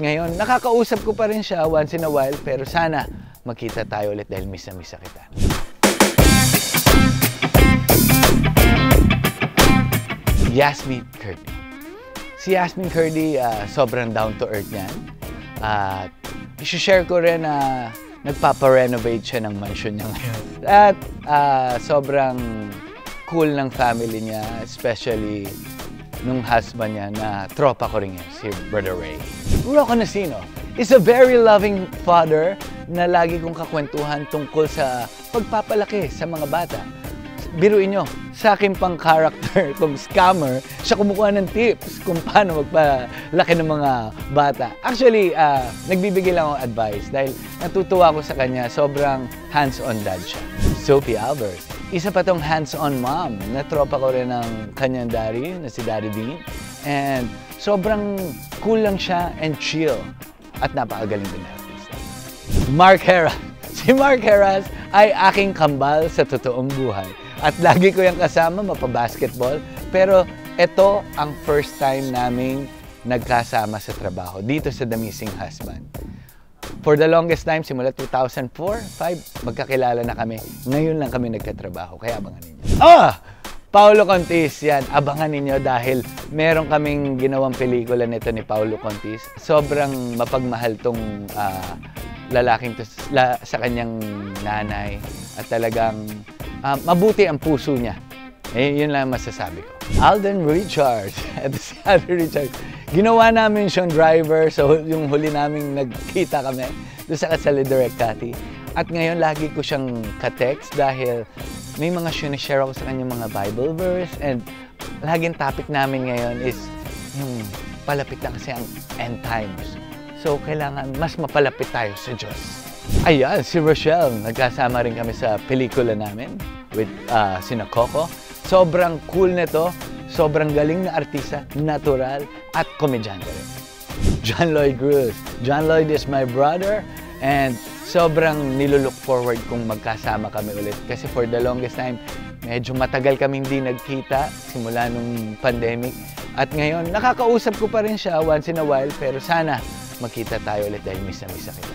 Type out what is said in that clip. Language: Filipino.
Ngayon, nakakausap ko pa rin siya once in a while, pero sana magkita tayo ulit dahil miss na miss na kita. Yasmin Curdy. Si Yasmin Curdy, sobrang down to earth niyan. At i-share ko rin na nagpapa-renovate siya ng mansion niya ngayon. At sobrang cool ng family niya, especially nung husband niya na tropa ko rin yan, si Brother Ray. Rocco Nasino is a very loving father na lagi kong kakwentuhan tungkol sa pagpapalaki sa mga bata. Biruin nyo, sa akin pang character kung scammer, siya kumukuha ng tips kung paano magpalaki ng mga bata. Actually, nagbibigay lang akong advice dahil natutuwa ko sa kanya, sobrang hands-on dad siya. Sophie Albert, isa pa tong hands-on mom, na tropa ko rin ng kanyang daddy, na si Daddy Dean. And sobrang cool lang siya and chill at napakagaling din na artista. Mark Heras. Si Mark Heras ay aking kambal sa totoong buhay. At lagi ko yung kasama, mapabasketball. Pero ito ang first time naming nagkasama sa trabaho dito sa The Missing Husband. For the longest time, simula 2004-05, magkakilala na kami. Ngayon lang kami nagkatrabaho, kaya abangan ninyo. Paulo Contis, yan. Abangan ninyo dahil meron kaming ginawang pelikula nito ni Paulo Contis. Sobrang mapagmahal tong lalaking to sa kanyang nanay. At talagang mabuti ang puso niya. Yun lang masasabi ko. Alden Richards. Ito si Alden Richards. Ginawa namin siyang driver, so yung huli naming nagkita kami doon sa Kasali Direct Cathy. At ngayon lagi ko siyang ka-text dahil may mga share ako sa kanyang mga Bible verse, and laging topic namin ngayon is yung palapit na kasi ang end times. So kailangan mas mapalapit tayo sa Diyos. Ayan, si Rochelle. Nagkasama rin kami sa pelikula namin with sina Coco. Sobrang cool nito. Sobrang galing na artista, natural, at komedyante rin. John Lloyd Cruz. John Lloyd is my brother, and sobrang nilook forward kung magkasama kami ulit. Kasi for the longest time, medyo matagal kaming hindi nagkita simula nung pandemic. At ngayon, nakakausap ko pa rin siya once in a while, pero sana magkita tayo ulit dahil miss na kita.